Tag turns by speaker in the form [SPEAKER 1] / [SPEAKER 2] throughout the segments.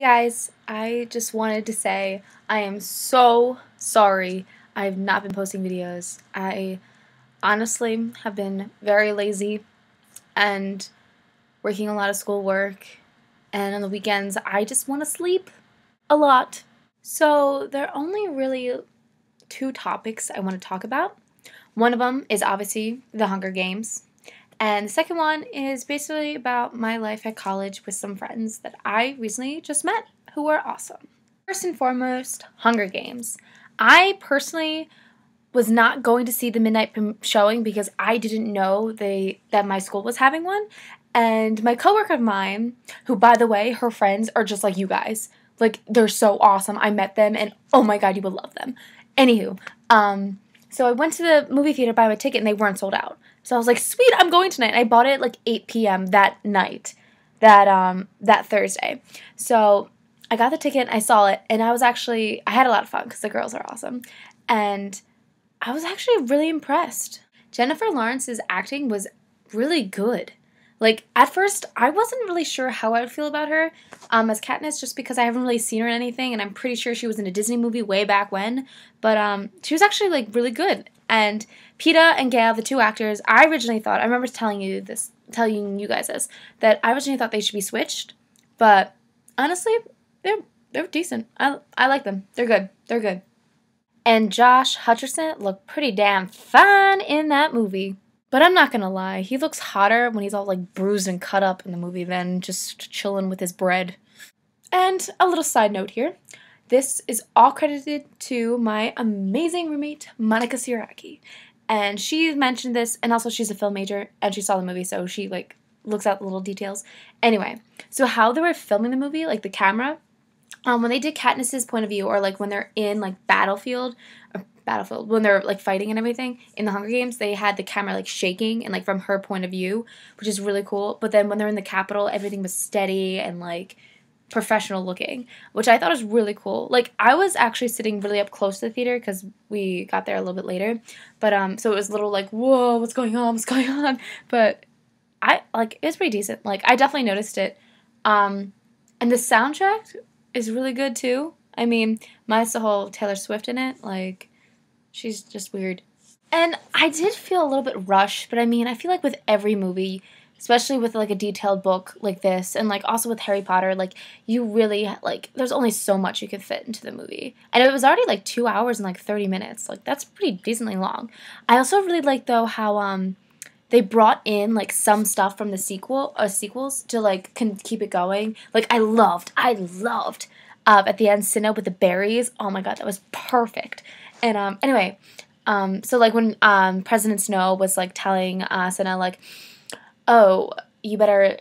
[SPEAKER 1] Guys, I just wanted to say I am so sorry I've not been posting videos. I honestly have been very lazy and working a lot of schoolwork, and on the weekends I just want to sleep a lot. So there are only really two topics I want to talk about. One of them is obviously the Hunger Games, and the second one is basically about my life at college with some friends that I recently just met who are awesome. First and foremost, Hunger Games. I personally was not going to see the midnight showing because I didn't know that my school was having one. And my coworker of mine, who by the way, her friends are just like you guys. Like, they're so awesome. I met them and oh my god, you would love them. Anywho, so I went to the movie theater to buy my ticket and they weren't sold out. So I was like, sweet, I'm going tonight. And I bought it at like 8 p.m. that night, that Thursday. So I got the ticket, I saw it, and I had a lot of fun because the girls are awesome. And I was actually really impressed. Jennifer Lawrence's acting was really good. Like, at first, I wasn't really sure how I would feel about her as Katniss, just because I haven't really seen her in anything, and I'm pretty sure she was in a Disney movie way back when. But she was actually, like, really good. And Peeta and Gale, the two actors, I remember telling you guys this, that I originally thought they should be switched. But honestly, they're decent. I like them. They're good. They're good. And Josh Hutcherson looked pretty damn fine in that movie. But I'm not gonna lie, he looks hotter when he's all like bruised and cut up in the movie than just chilling with his bread. And a little side note here. This is all credited to my amazing roommate, Monica Siraki. And she mentioned this, and also she's a film major, and she saw the movie, so she like looks at the little details. Anyway, so how they were filming the movie, like the camera, when they did Katniss's point of view, or like when they're in like battlefield, when they're like fighting and everything in the Hunger Games, they had the camera like shaking and like from her point of view, which is really cool. But then when they're in the Capitol, everything was steady and like professional looking, which I thought was really cool. Like, I was actually sitting really up close to the theater because we got there a little bit later, but so it was a little like, whoa, what's going on? But it was pretty decent. Like, I definitely noticed it. And the soundtrack is really good too. I mean, minus the whole Taylor Swift in it, like, she's just weird. And I did feel a little bit rushed, but I mean, I feel like with every movie, especially with like a detailed book like this, and like also with Harry Potter, like, you really, like, there's only so much you could fit into the movie. And it was already like 2 hours and like 30 minutes. Like, that's pretty decently long. I also really like though how they brought in like some stuff from the sequels to like keep it going. Like, I loved at the end Cinna with the berries. Oh my god, that was perfect. And anyway, so like when President Snow was like telling Cinna like, oh, you better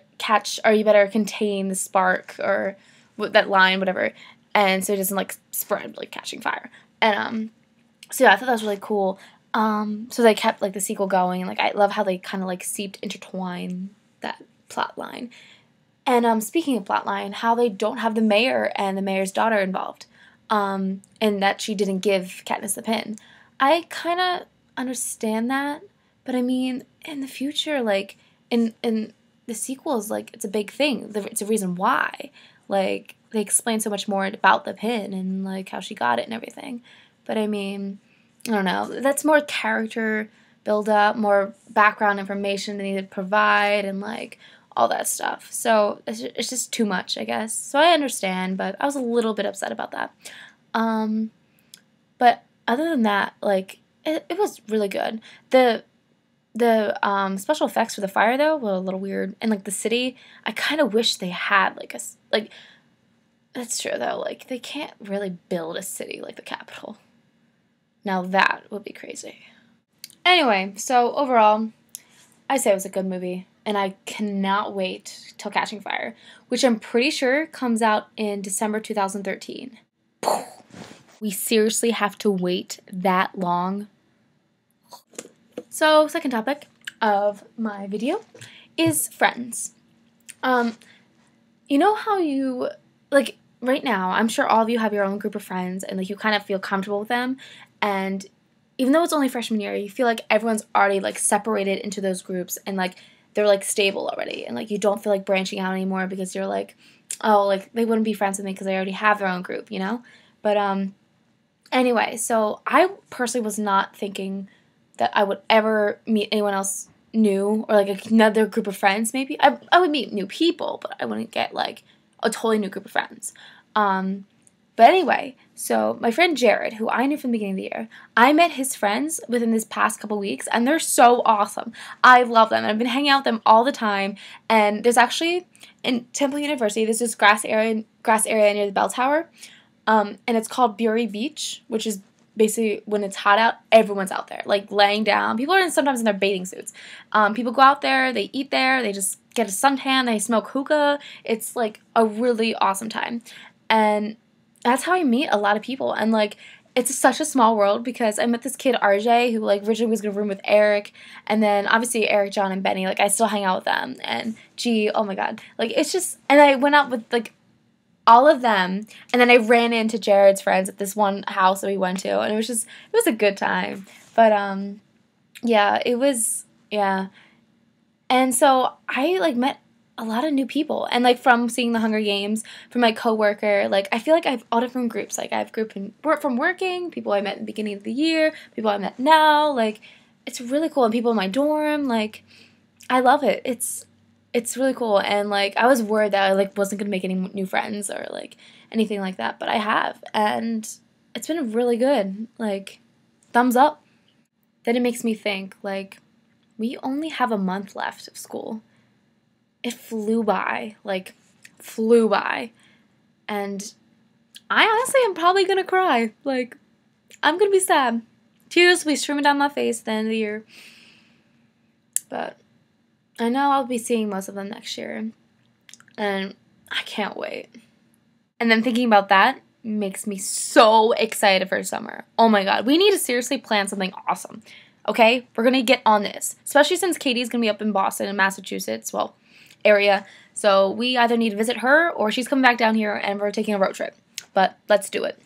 [SPEAKER 1] contain the spark, or that line, whatever, and so it doesn't like spread like catching fire. And so yeah, I thought that was really cool. So they kept like the sequel going, and like I love how they kind of like intertwine that plot line. And speaking of plot line, how they don't have the mayor and the mayor's daughter involved, and that she didn't give Katniss the pin. I kind of understand that, but I mean, in the future, like in the sequels, like, it's a big thing. It's a reason why. Like, they explain so much more about the pin and like how she got it and everything. But I mean, I don't know. That's more character build up, more background information they need to provide, and like all that stuff. So it's just too much, I guess. So I understand, but I was a little bit upset about that. But other than that, like, it was really good. The special effects for the fire though were a little weird, and like the city, I kind of wish they had like that's true though. Like, they can't really build a city like the Capitol. Now that would be crazy. Anyway, so overall, I say it was a good movie, and I cannot wait till Catching Fire, which I'm pretty sure comes out in December 2013. We seriously have to wait that long? So, second topic of my video is friends. You know how you, like, right now, I'm sure all of you have your own group of friends, and like you kind of feel comfortable with them, and even though it's only freshman year, you feel like everyone's already like separated into those groups, and like they're like stable already, and like you don't feel like branching out anymore because you're like oh, like, they wouldn't be friends with me because they already have their own group, you know? But, anyway, so I personally was not thinking that I would ever meet anyone else new or, like, another group of friends, maybe. I would meet new people, but I wouldn't get, like, a totally new group of friends. But anyway, so my friend Jared, who I knew from the beginning of the year, I met his friends within this past couple weeks, and they're so awesome. I love them, and I've been hanging out with them all the time. And there's actually, in Temple University, there's this grass area near the bell tower, and it's called Bury Beach, which is basically when it's hot out, everyone's out there, like laying down. People are sometimes in their bathing suits. People go out there, they eat there, they just get a suntan, they smoke hookah. It's like a really awesome time. And that's how I meet a lot of people. And like, it's such a small world because I met this kid RJ who like originally was gonna room with Eric, and then obviously Eric, John, and Benny. Like I still hang out with them. And G, oh my god, like it's just. And I went out with like all of them, and then I ran into Jared's friends at this one house that we went to, and it was a good time. But yeah, it was, yeah. And so I like met a lot of new people, and like from seeing the Hunger Games, from my coworker, like I feel like I have all different groups. Like I have group from working, people I met in the beginning of the year, people I met now. Like it's really cool, and people in my dorm. Like I love it. It's really cool, and like I was worried that I like wasn't gonna make any new friends or like anything like that, but I have, and it's been really good. Like thumbs up. Then it makes me think like we only have a month left of school. It flew by, like, flew by, and I honestly am probably gonna cry. Like, I'm gonna be sad. Tears will be streaming down my face at the end of the year. But I know I'll be seeing most of them next year, and I can't wait. And then thinking about that makes me so excited for summer. Oh my god, we need to seriously plan something awesome. Okay? We're gonna get on this, especially since Katie's gonna be up in Boston and Massachusetts. Well, area. So we either need to visit her or she's coming back down here and we're taking a road trip. But let's do it.